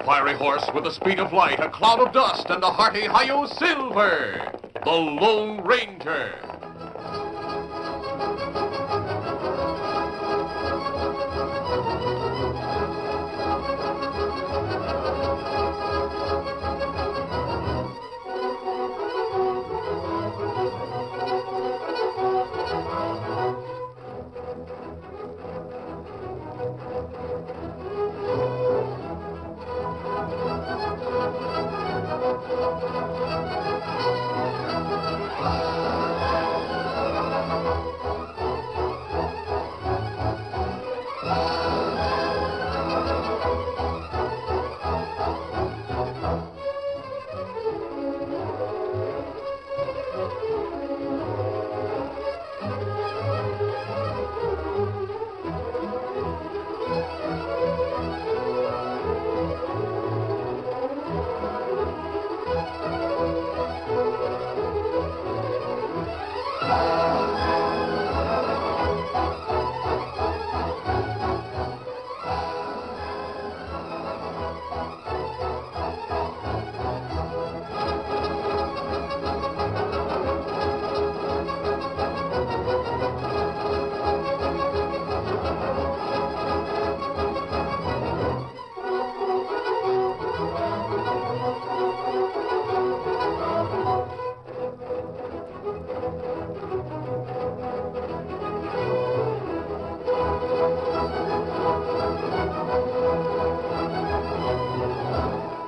fiery horse with the speed of light, a cloud of dust, and a hearty Hi-Yo Silver, the Lone Ranger.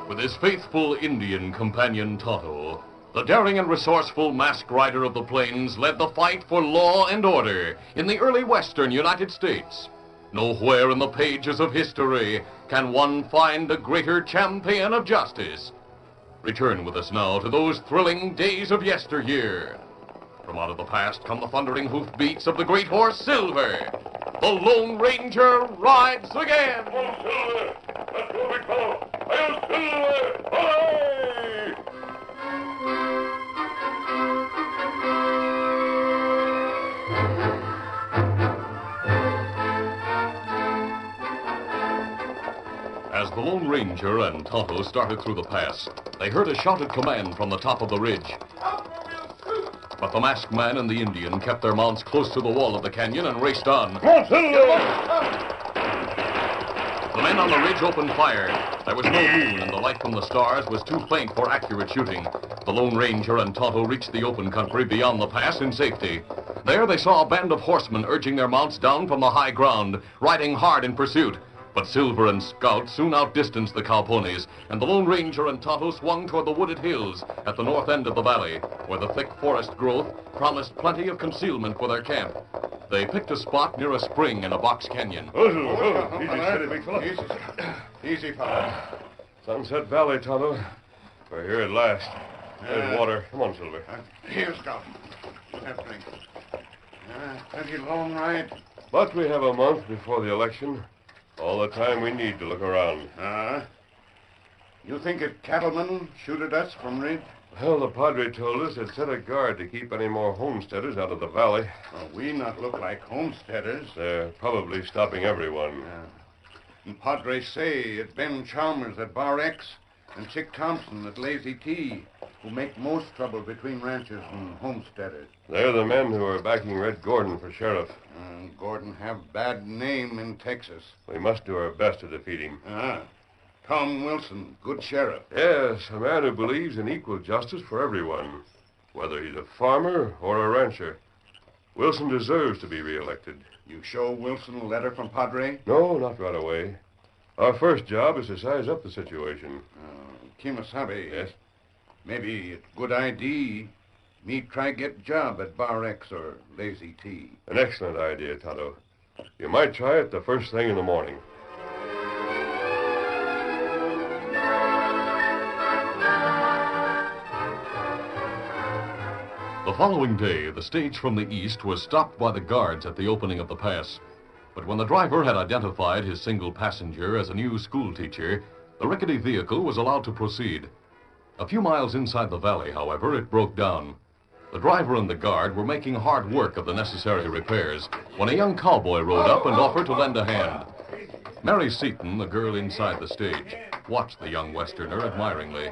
With his faithful Indian companion Tonto, the daring and resourceful masked rider of the plains led the fight for law and order in the early western United States. Nowhere in the pages of history can one find a greater champion of justice. Return with us now to those thrilling days of yesteryear. From out of the past come the thundering hoofbeats of the great horse Silver. The Lone Ranger rides again. Come on, Silver! Let's go, big fellow! Hi-Yo, Silver! Hooray! As the Lone Ranger and Tonto started through the pass, they heard a shouted command from the top of the ridge. But the masked man and the Indian kept their mounts close to the wall of the canyon and raced on. Come on, Silver! The men on the ridge opened fire. There was no moon, and the light from the stars was too faint for accurate shooting. The Lone Ranger and Tonto reached the open country beyond the pass in safety. There they saw a band of horsemen urging their mounts down from the high ground, riding hard in pursuit. But Silver and Scout soon outdistanced the cowponies, and the Lone Ranger and Tonto swung toward the wooded hills at the north end of the valley, where the thick forest growth promised plenty of concealment for their camp. They picked a spot near a spring in a box canyon. Easy, steady, big fellow. Easy, fellow. Sunset Valley, Tonto. We're here at last. There's water. Come on, Silver. Here, Scout. Have a drink. Plenty long ride. But we have a month before the election. All the time we need to look around. You think a cattleman shoot at us from Ridge? Well, the Padre told us it set a guard to keep any more homesteaders out of the valley. Well, we not look like homesteaders. They're probably stopping everyone. And Padre say it's Ben Chalmers at Bar X and Chick Thompson at Lazy T who make most trouble between ranchers and homesteaders. They're the men who are backing Red Gordon for sheriff. Gordon have bad name in Texas. We must do our best to defeat him. Tom Wilson, good sheriff. Yes, a man who believes in equal justice for everyone, whether he's a farmer or a rancher. Wilson deserves to be reelected. You show Wilson a letter from Padre? No, not right away. Our first job is to size up the situation. Kimasabi. Yes? Maybe it's good idea me try get job at Bar X or Lazy T. An excellent idea, Tonto. You might try it the first thing in the morning. The following day, the stage from the east was stopped by the guards at the opening of the pass. But when the driver had identified his single passenger as a new schoolteacher, the rickety vehicle was allowed to proceed. A few miles inside the valley, however, it broke down. The driver and the guard were making hard work of the necessary repairs when a young cowboy rode up and offered to lend a hand. Mary Seaton, the girl inside the stage, watched the young Westerner admiringly.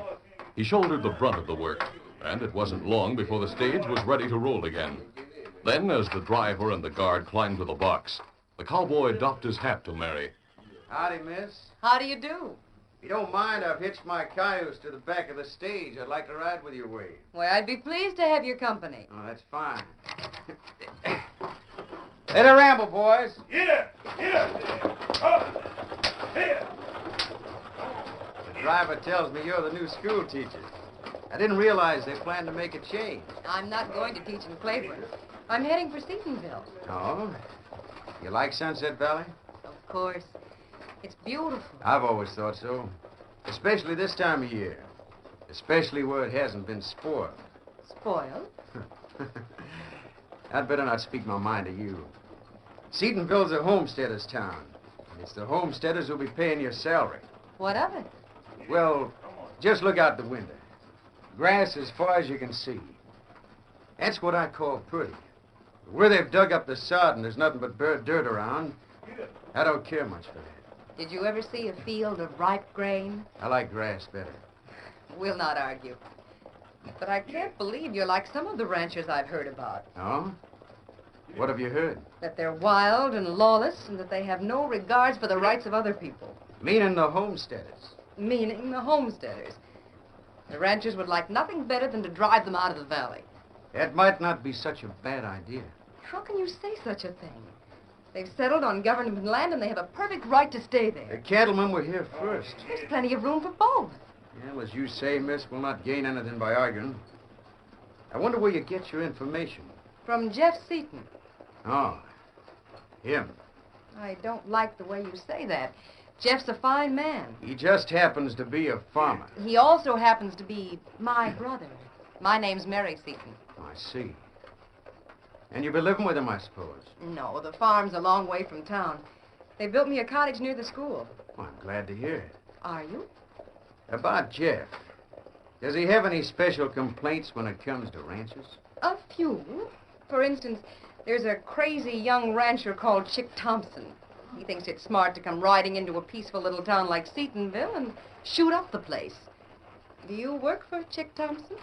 He shouldered the brunt of the work, and it wasn't long before the stage was ready to roll again. Then, as the driver and the guard climbed to the box, the cowboy doffed his hat to Mary. Howdy, miss. How do you do? If you don't mind, I've hitched my cayuse to the back of the stage. I'd like to ride with you, Wade. Well, I'd be pleased to have your company. Oh, that's fine. Let her ramble, boys. Here! The driver tells me you're the new school teacher. I didn't realize they planned to make a change. I'm not going to teach in Claiborne. I'm heading for Seatonville. Oh? You like Sunset Valley? Of course. It's beautiful. I've always thought so. Especially this time of year. Especially where it hasn't been spoiled. Spoiled? I'd better not speak my mind to you. Seatonville's a homesteader's town. And it's the homesteaders who'll be paying your salary. What of it? Well, just look out the window. Grass as far as you can see. That's what I call pretty. Where they've dug up the sod and there's nothing but bare dirt around, I don't care much for that. Did you ever see a field of ripe grain? I like grass better. We'll not argue. But I can't believe you're like some of the ranchers I've heard about. Oh? What have you heard? That they're wild and lawless and that they have no regards for the rights of other people. Meaning the homesteaders. Meaning the homesteaders. The ranchers would like nothing better than to drive them out of the valley. That might not be such a bad idea. How can you say such a thing? They've settled on government land and they have a perfect right to stay The there. cattlemen were here first. There's plenty of room for both. Well, as you say, miss, we'll not gain anything by arguing. I wonder where you get your information. From Jeff Seaton. Oh, him. I don't like the way you say that. Jeff's a fine man. He just happens to be a farmer. He also happens to be my brother. My name's Mary Seaton. I see. And you've been living with him, I suppose. No, the farm's a long way from town. They built me a cottage near the school. Well, I'm glad to hear it. Are you? About Jeff. Does he have any special complaints when it comes to ranches? A few. For instance, there's a crazy young rancher called Chick Thompson. He thinks it's smart to come riding into a peaceful little town like Seatonville and shoot up the place. Do you work for Chick Thompson?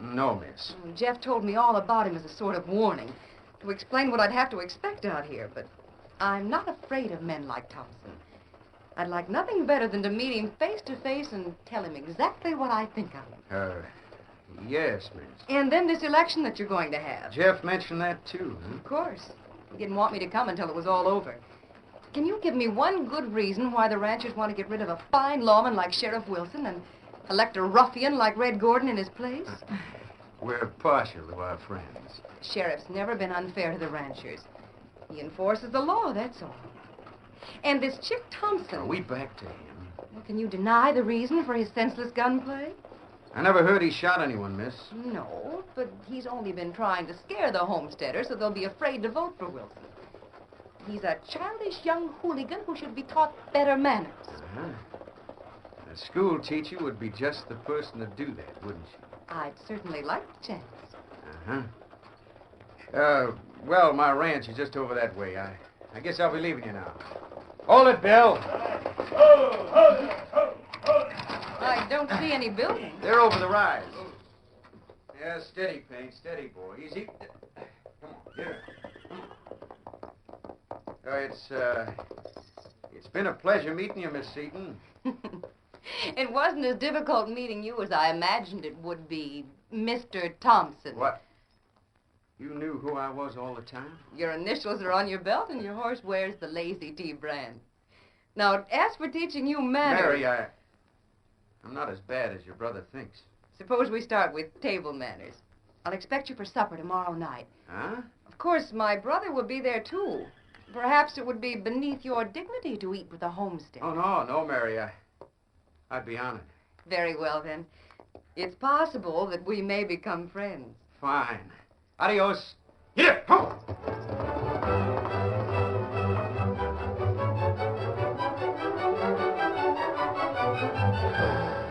No, miss. Jeff told me all about him as a sort of warning, to explain what I'd have to expect out here, but I'm not afraid of men like Thompson. I'd like nothing better than to meet him face to face and tell him exactly what I think of him. Yes, miss. And then this election that you're going to have. Jeff mentioned that, too, huh? Of course. He didn't want me to come until it was all over. Can you give me one good reason why the ranchers want to get rid of a fine lawman like Sheriff Wilson and elect a ruffian like Red Gordon in his place? We're partial to our friends. Sheriff's never been unfair to the ranchers. He enforces the law, that's all. And this Chick Thompson... Are we back to him? Well, can you deny the reason for his senseless gunplay? I never heard he shot anyone, miss. No, but he's only been trying to scare the homesteaders so they'll be afraid to vote for Wilson. He's a childish young hooligan who should be taught better manners. Uh-huh. A school teacher would be just the person to do that, wouldn't she? I'd certainly like the chance. Uh-huh. Well, my ranch is just over that way. I guess I'll be leaving you now. Hold it, Bill. I don't see any buildings. They're over the rise. Yeah, steady, Paint. Steady, boy. Easy. Come on, get her. It's been a pleasure meeting you, Miss Seaton. It wasn't as difficult meeting you as I imagined it would be, Mr. Thompson. What? You knew who I was all the time? Your initials are on your belt and your horse wears the Lazy T brand. Now, as for teaching you manners... Mary, I'm not as bad as your brother thinks. Suppose we start with table manners. I'll expect you for supper tomorrow night. Huh? Of course, my brother will be there, too. Perhaps it would be beneath your dignity to eat with a homestead. Oh, no, Mary. I'd be honored. Very well, then. It's possible that we may become friends. Fine. Adios. Here, come.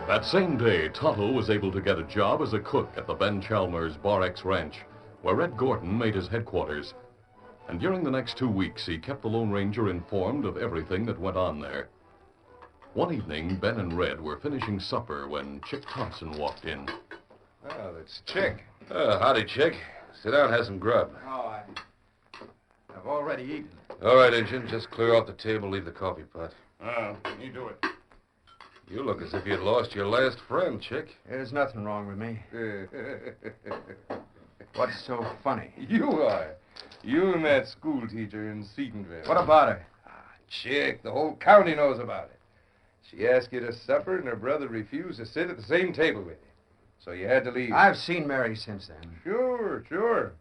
That same day, Tonto was able to get a job as a cook at the Ben Chalmers Bar X Ranch, where Red Gordon made his headquarters. And during the next 2 weeks, he kept the Lone Ranger informed of everything that went on there. One evening, Ben and Red were finishing supper when Chick Thompson walked in. Oh, that's Chick. Howdy, Chick. Sit down and have some grub. Oh, I've already eaten. All right, Injun. Just clear off the table, leave the coffee pot. You do it. You look as if you'd lost your last friend, Chick. There's nothing wrong with me. What's so funny? You are. You and that school teacher in Seatonville. What about her? Chick, the whole county knows about it. She asked you to supper, and her brother refused to sit at the same table with you. So you had to leave. I've seen Mary since then. Sure.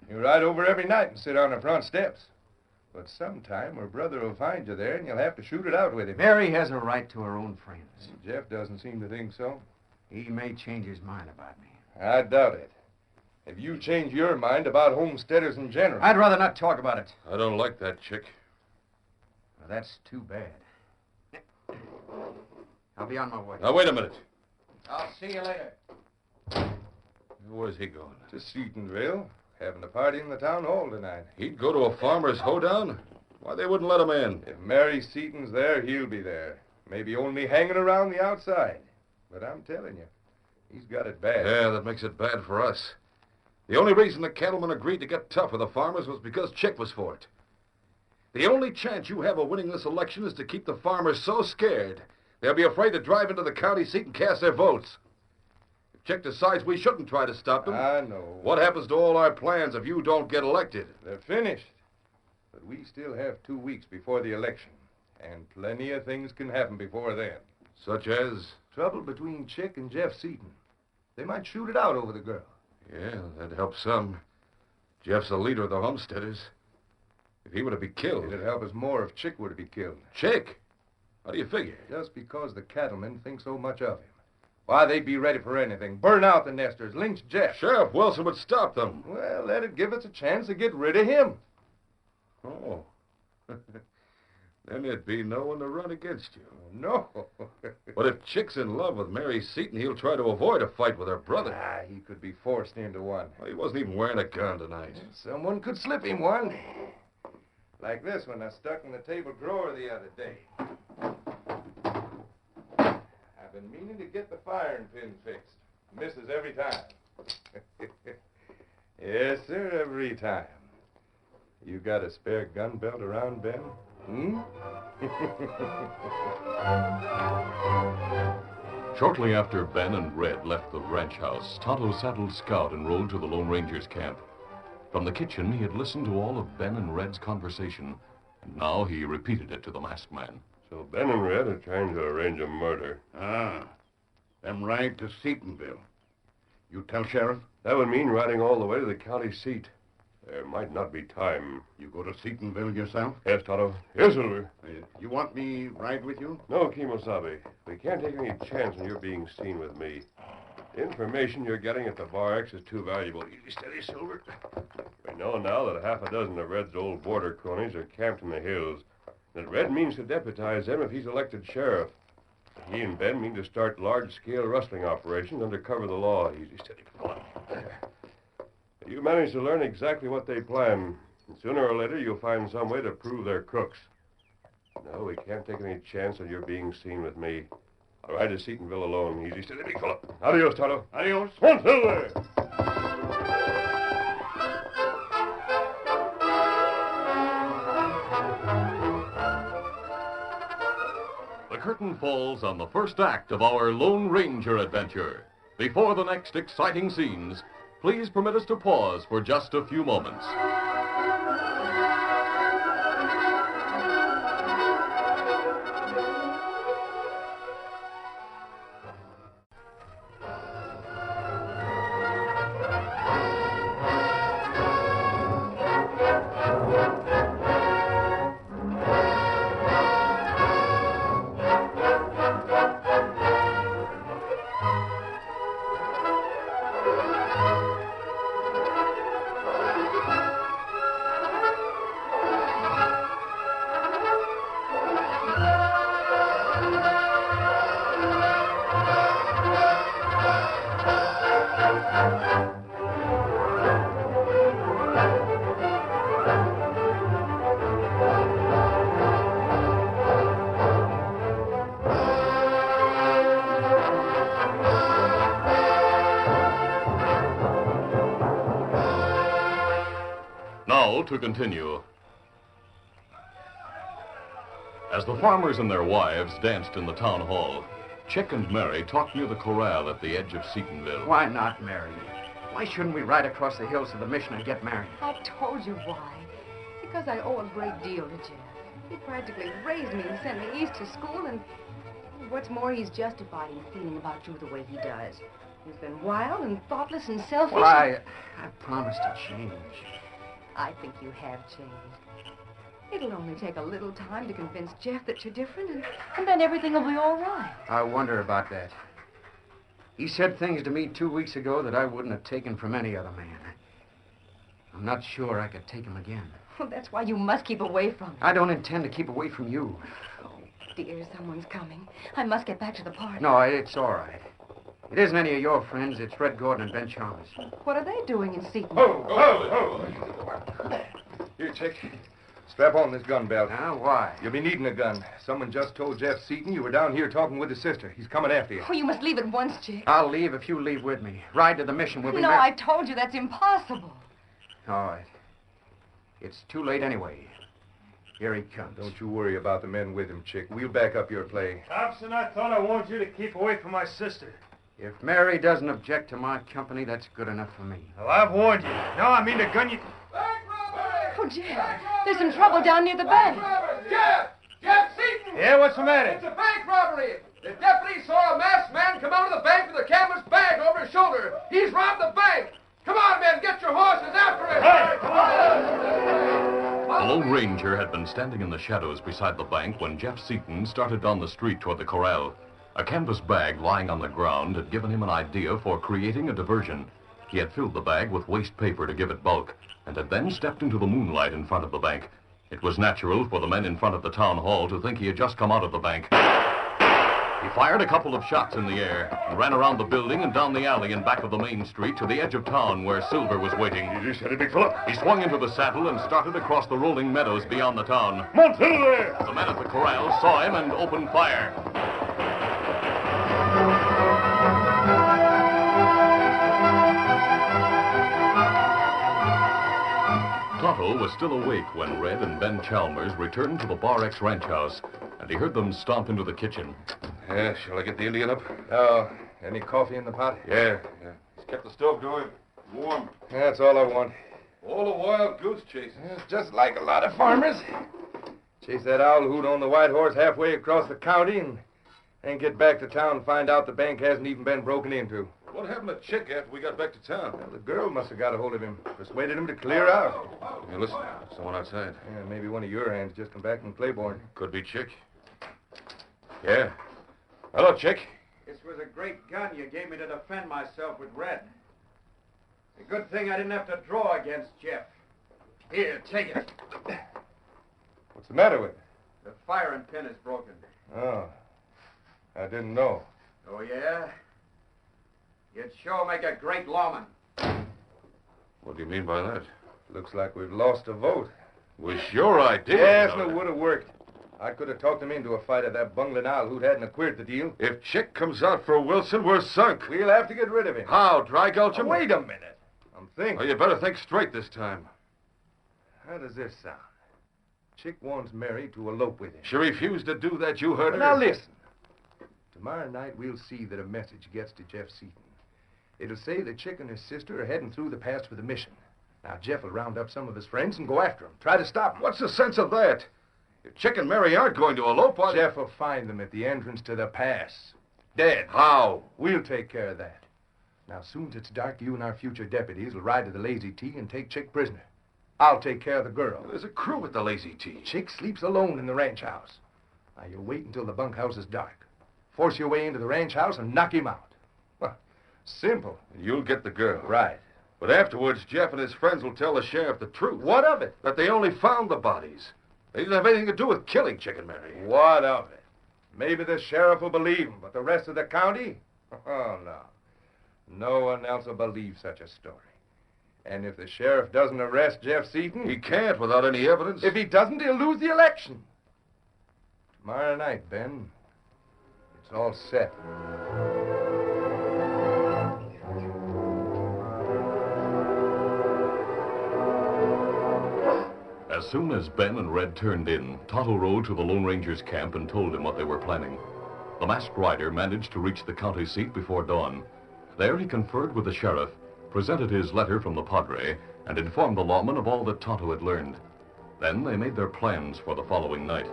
You ride over every night and sit on the front steps. But sometime her brother will find you there, and you'll have to shoot it out with him. Mary has a right to her own friends. Jeff doesn't seem to think so. He may change his mind about me. I doubt it. If you change your mind about homesteaders in general... I'd rather not talk about it. I don't like that, Chick. Well, that's too bad. I'll be on my way. Now, wait a minute. I'll see you later. Where's he going? To Seatonville. Having a party in the town hall tonight. He'd go to a farmer's hoedown? Why, they wouldn't let him in. If Mary Seaton's there, he'll be there. Maybe only hanging around the outside. But I'm telling you, he's got it bad. Yeah, that makes it bad for us. The only reason the cattlemen agreed to get tough with the farmers was because Chick was for it. The only chance you have of winning this election is to keep the farmers so scared they'll be afraid to drive into the county seat and cast their votes. If Chick decides we shouldn't try to stop them... I know. What happens to all our plans if you don't get elected? They're finished. But we still have 2 weeks before the election. And plenty of things can happen before then. Such as? Trouble between Chick and Jeff Seaton. They might shoot it out over the girl. Yeah, that'd help some. Jeff's the leader of the homesteaders. If he were to be killed... It'd help us more if Chick were to be killed. Chick? How do you figure? Just because the cattlemen think so much of him. Why, they'd be ready for anything. Burn out the nesters, lynch Jeff. Sheriff Wilson would stop them. Well, that'd give us a chance to get rid of him. Oh. Then there'd be no one to run against you. No. But if Chick's in love with Mary Seaton, he'll try to avoid a fight with her brother. He could be forced into one. Well, he wasn't even wearing a gun tonight. Someone could slip him one. Like this one I stuck in the table drawer the other day. I've been meaning to get the firing pin fixed. Misses every time. Yes, sir, every time. You got a spare gun belt around, Ben? Shortly after Ben and Red left the ranch house, Tonto saddled Scout and rode to the Lone Ranger's camp. From the kitchen, he had listened to all of Ben and Red's conversation, and now he repeated it to the masked man. So Ben and Red are trying to arrange a murder. Them ride to Seatonville. You tell Sheriff? That would mean riding all the way to the county seat. There might not be time. You go to Seatonville yourself? Yes, Tonto. Yes, Silver. You want me ride with you? No, Kimosabe. We can't take any chance on your being seen with me. The information you're getting at the Bar X is too valuable. Easy, steady, Silver. We know now that half a dozen of Red's old border cronies are camped in the hills. That Red means to deputize them if he's elected sheriff. He and Ben mean to start large-scale rustling operations under cover of the law. Easy, steady. Come on. You manage to learn exactly what they plan. And sooner or later, you'll find some way to prove they're crooks. No, we can't take any chance on your being seen with me. I'll ride to Seatonville alone. Easy, steady, big fella. Adios, Tonto. Adios. One, Silver! The curtain falls on the first act of our Lone Ranger adventure. Before the next exciting scenes, please permit us to pause for just a few moments. to continue. As the farmers and their wives danced in the town hall, Chick and Mary talked near the corral at the edge of Seatonville. Why not, Mary? Why shouldn't we ride across the hills to the mission and get married? I've told you why. Because I owe a great deal to Jeff. He practically raised me and sent me east to school, and what's more, he's justified in feeling about you the way he does. He's been wild and thoughtless and selfish. Well, I promised to change. I think you have changed. It'll only take a little time to convince Jeff that you're different, and then everything will be all right. I wonder about that. He said things to me 2 weeks ago that I wouldn't have taken from any other man. I'm not sure I could take him again. Well, that's why you must keep away from him. I don't intend to keep away from you. Oh, dear, someone's coming. I must get back to the party. No, it's all right. It isn't any of your friends. It's Red Gordon and Ben Chalmers. What are they doing in Seaton? Here, Chick. Strap on this gun belt. Now, why? You'll be needing a gun. Someone just told Jeff Seaton you were down here talking with his sister. He's coming after you. Oh, you must leave at once, Chick. I'll leave if you leave with me. Ride to the mission. We'll be No, back. I told you that's impossible. All right. It's too late anyway. Here he comes. Don't you worry about the men with him, Chick. We'll back up your play. Thompson, I thought I warned you to keep away from my sister. If Mary doesn't object to my company, that's good enough for me. Well, I've warned you. No, I mean the gun you... Oh, Jeff, there's some trouble down near the bank. Jeff! Jeff Seaton! Yeah, what's the matter? It's a bank robbery! The deputy saw a masked man come out of the bank with a canvas bag over his shoulder. He's robbed the bank! Come on, men, get your horses after him! Hey, come on! The Lone Ranger had been standing in the shadows beside the bank when Jeff Seaton started down the street toward the corral. A canvas bag lying on the ground had given him an idea for creating a diversion. He had filled the bag with waste paper to give it bulk, and had then stepped into the moonlight in front of the bank. It was natural for the men in front of the town hall to think he had just come out of the bank. He fired a couple of shots in the air and ran around the building and down the alley in back of the main street to the edge of town where Silver was waiting. Easy, steady, big fella. He swung into the saddle and started across the rolling meadows beyond the town. Montello there! The men at the corral saw him and opened fire. Tonto was still awake when Red and Ben Chalmers returned to the Bar X ranch house, and he heard them stomp into the kitchen. Yeah, shall I get the Indian up? Oh, any coffee in the pot? Yeah. He's kept the stove going warm. That's all I want. All a wild goose chase. It's just like a lot of farmers. Chase that owl hoot on the white horse halfway across the county and get back to town and find out the bank hasn't even been broken into. What happened to Chick after we got back to town? Well, the girl must have got a hold of him, persuaded him to clear out. Hey, listen, someone outside. Yeah, maybe one of your hands just come back from Claiborne. Could be Chick. Yeah. Hello, Chick. This was a great gun you gave me to defend myself with Red. A good thing I didn't have to draw against Jeff. Here, take it. What's the matter with it? The firing pin is broken. Oh, I didn't know. Oh, yeah? You'd sure make a great lawman. What do you mean by that? Looks like we've lost a vote. Was your idea. Yes, and it would have worked. I could have talked him into a fight at that bungling owl who hadn't queered the deal. If Chick comes out for Wilson, we're sunk. We'll have to get rid of him. How? Dry gulch him? Wait a minute. I'm thinking. Oh, you better think straight this time. How does this sound? Chick wants Mary to elope with him. She refused to do that, you heard her? Now listen. Tomorrow night we'll see that a message gets to Jeff Seaton. It'll say that Chick and his sister are heading through the pass for the mission. Now Jeff will round up some of his friends and go after them. Try to stop them. What's the sense of that? If Chick and Mary aren't going to elope, why... Jeff will find them at the entrance to the pass. Dead. How? We'll take care of that. Now, soon as it's dark, you and our future deputies will ride to the Lazy T and take Chick prisoner. I'll take care of the girl. There's a crew at the Lazy T. Chick sleeps alone in the ranch house. Now, you wait until the bunkhouse is dark. Force your way into the ranch house and knock him out. Well, simple. And you'll get the girl. Right. But afterwards, Jeff and his friends will tell the sheriff the truth. What of it? That they only found the bodies. They didn't have anything to do with killing Chick and Mary. What of it? Maybe the sheriff will believe him, but the rest of the county? Oh, no. No one else will believe such a story. And if the sheriff doesn't arrest Jeff Seaton... He can't without any evidence. If he doesn't, he'll lose the election. Tomorrow night, Ben. It's all set. As soon as Ben and Red turned in, Tonto rode to the Lone Ranger's camp and told him what they were planning. The masked rider managed to reach the county seat before dawn. There he conferred with the sheriff, presented his letter from the Padre, and informed the lawman of all that Tonto had learned. Then they made their plans for the following night.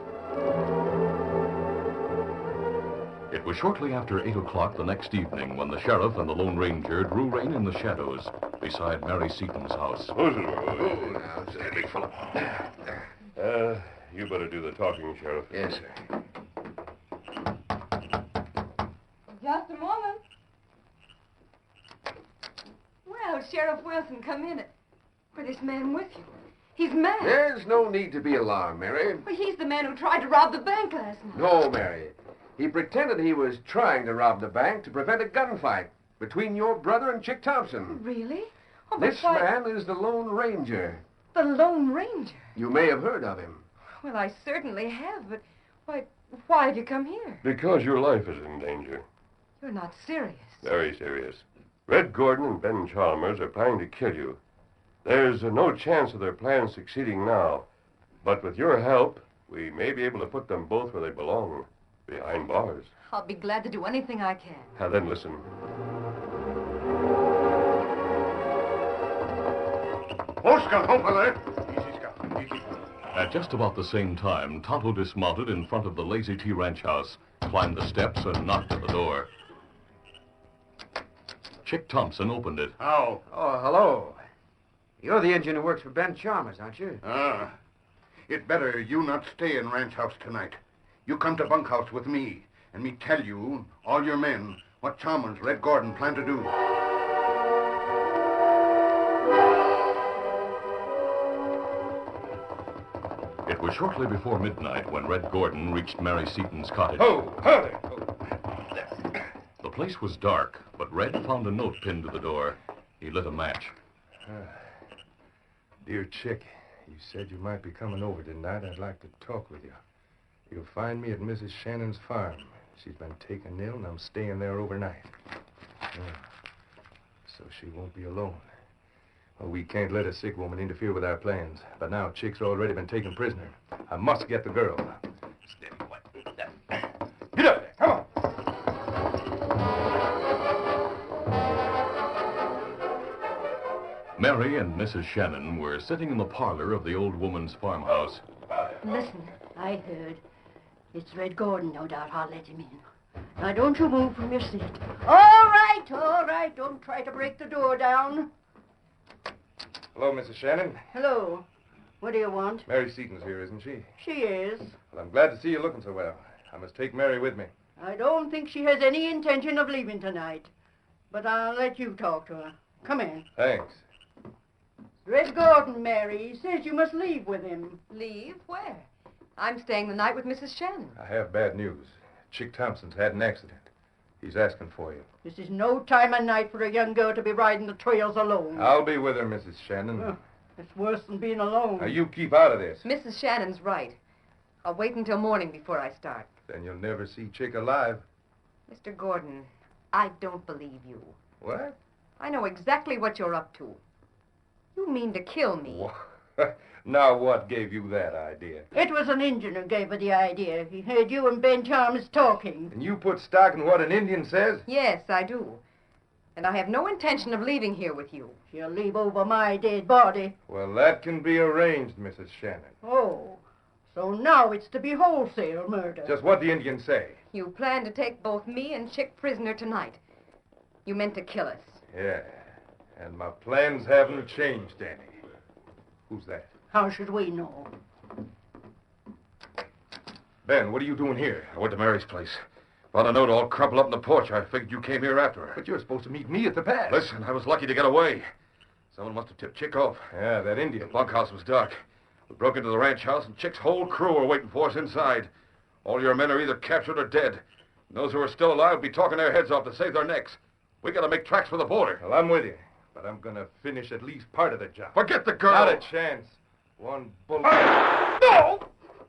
It was shortly after 8 o'clock the next evening when the sheriff and the Lone Ranger drew rein in the shadows beside Mary Seaton's house. Now, big fella. You better do the talking, Sheriff. Yes, sir. Just a moment. Well, Sheriff Wilson, come in. For this man with you. He's mad. There's no need to be alarmed, Mary. Well, he's the man who tried to rob the bank last night. No, Mary. He pretended he was trying to rob the bank to prevent a gunfight between your brother and Chick Thompson. Really? Oh, but This why... man is the Lone Ranger. The Lone Ranger? You may have heard of him. Well, I certainly have, but why have you come here? Because your life is in danger. You're not serious. Very serious. Red Gordon and Ben Chalmers are planning to kill you. There's no chance of their plans succeeding now. But with your help, we may be able to put them both where they belong. Behind bars. I'll be glad to do anything I can. Now then, listen. Oscar, over there. Easy, Scout. Easy. At just about the same time, Tonto dismounted in front of the Lazy T ranch house, climbed the steps, and knocked at the door. Chick Thompson opened it. How? Oh, hello. You're the engine who works for Ben Chalmers, aren't you? Ah. It better you not stay in ranch house tonight. You come to bunkhouse with me, and me tell you, all your men, what Chalmers, Red Gordon plan to do. It was shortly before midnight when Red Gordon reached Mary Seaton's cottage. Oh, there. The place was dark, but Red found a note pinned to the door. He lit a match. Dear Chick, you said you might be coming over tonight. I'd like to talk with you. You'll find me at Mrs. Shannon's farm. She's been taken ill, and I'm staying there overnight. So she won't be alone. Well, we can't let a sick woman interfere with our plans. But now Chick's already been taken prisoner. I must get the girl. Steady, boy. Get up there. Come on. Mary and Mrs. Shannon were sitting in the parlor of the old woman's farmhouse. Listen, I heard. It's Red Gordon, no doubt. I'll let him in. Now, don't you move from your seat. All right. Don't try to break the door down. Hello, Mrs. Shannon. Hello. What do you want? Mary Seaton's here, isn't she? She is. Well, I'm glad to see you looking so well. I must take Mary with me. I don't think she has any intention of leaving tonight. But I'll let you talk to her. Come in. Thanks. Red Gordon, Mary. He says you must leave with him. Leave? Where? I'm staying the night with Mrs. Shannon. I have bad news. Chick Thompson's had an accident. He's asking for you. This is no time of night for a young girl to be riding the trails alone. I'll be with her, Mrs. Shannon. It's worse than being alone. Now, you keep out of this. Mrs. Shannon's right. I'll wait until morning before I start. Then you'll never see Chick alive. Mr. Gordon, I don't believe you. What? I know exactly what you're up to. You mean to kill me. Now, what gave you that idea? It was an Indian who gave her the idea. He heard you and Ben Chalmers talking. And you put stock in what an Indian says? Yes, I do. And I have no intention of leaving here with you. She'll leave over my dead body. Well, that can be arranged, Mrs. Shannon. Oh, so now it's to be wholesale murder. Just what the Indians say. You plan to take both me and Chick prisoner tonight. You meant to kill us. Yeah, and my plans haven't changed any. Who's that? How should we know? Ben, what are you doing here? I went to Mary's place. Found a note all crumpled up in the porch. I figured you came here after her. But you're supposed to meet me at the pass. Listen, I was lucky to get away. Someone must have tipped Chick off. Yeah, that Indian. The bunkhouse was dark. We broke into the ranch house, and Chick's whole crew were waiting for us inside. All your men are either captured or dead. And those who are still alive will be talking their heads off to save their necks. We got to make tracks for the border. Well, I'm with you. But I'm going to finish at least part of the job. Forget the girl. Not a chance. One bullet. No!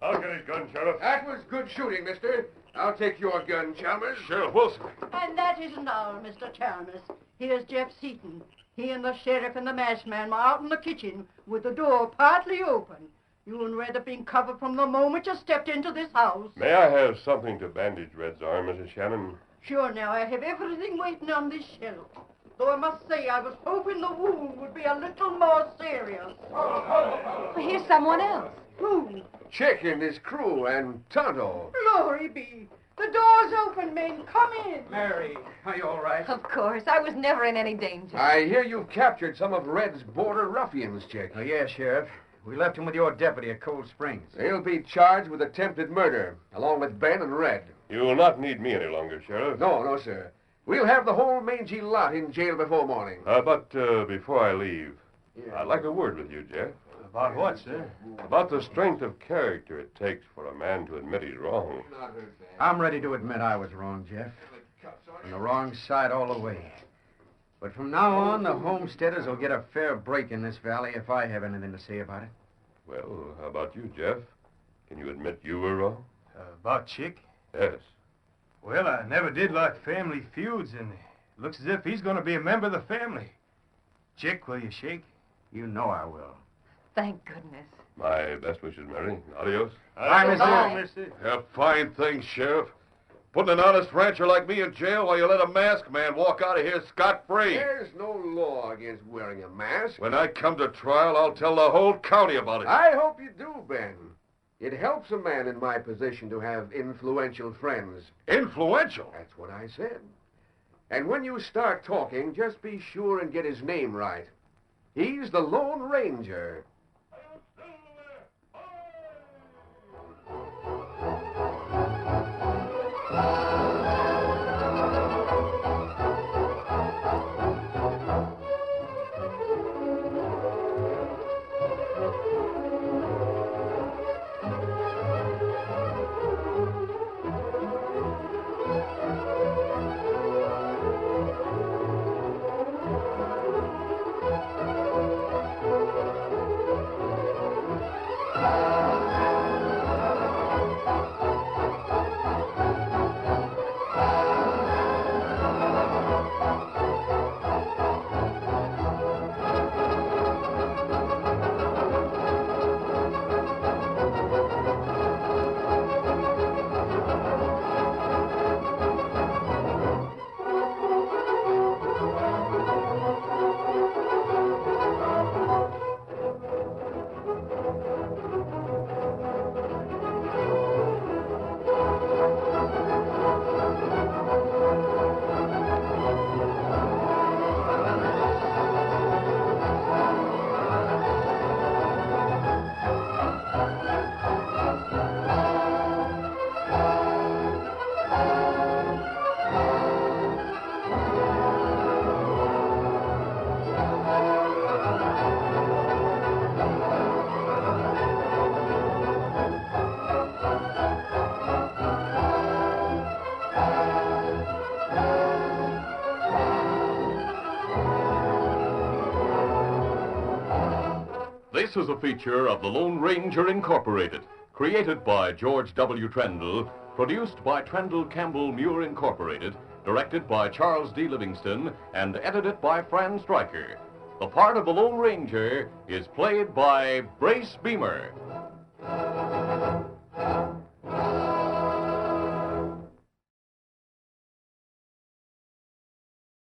I'll get his gun, Sheriff. That was good shooting, mister. I'll take your gun, Chalmers. Sheriff Wilson. And that isn't all, Mr. Chalmers. Here's Jeff Seaton. He and the sheriff and the masked man were out in the kitchen with the door partly open. You and Red have been covered from the moment you stepped into this house. May I have something to bandage Red's arm, Mrs. Shannon? Sure, now, I have everything waiting on this shelf. Though I must say, I was hoping the wound would be a little more serious. Well, here's someone else. Who? Chick and his crew and Tonto. Glory be. The door's open, men. Come in. Mary, are you all right? Of course. I was never in any danger. I hear you've captured some of Red's border ruffians, Chick. Oh, yeah, Sheriff. We left him with your deputy at Cold Springs. They'll be charged with attempted murder, along with Ben and Red. You will not need me any longer, Sheriff. No, sir. We'll have the whole mangy lot in jail before morning. But before I leave, I'd like a word with you, Jeff. About what, sir? About the strength of character it takes for a man to admit he's wrong. I'm ready to admit I was wrong, Jeff. On the wrong side all the way. But from now on, the homesteaders will get a fair break in this valley if I have anything to say about it. Well, how about you, Jeff? Can you admit you were wrong? About Chick? Yes. Well, I never did like family feuds, and it looks as if he's going to be a member of the family. Chick, will you shake? You know I will. Thank goodness. My best wishes, Mary. Adios. Bye, Mr. Bye. Mister. A fine thing, Sheriff. Putting an honest rancher like me in jail while you let a masked man walk out of here scot-free. There's no law against wearing a mask. When I come to trial, I'll tell the whole county about it. I hope you do, Ben. It helps a man in my position to have influential friends. Influential? That's what I said. And when you start talking, just be sure and get his name right. He's the Lone Ranger. This is a feature of the Lone Ranger Incorporated, created by George W. Trendle, produced by Trendle Campbell Muir Incorporated, directed by Charles D. Livingston, and edited by Fran Stryker. The part of the Lone Ranger is played by Brace Beamer.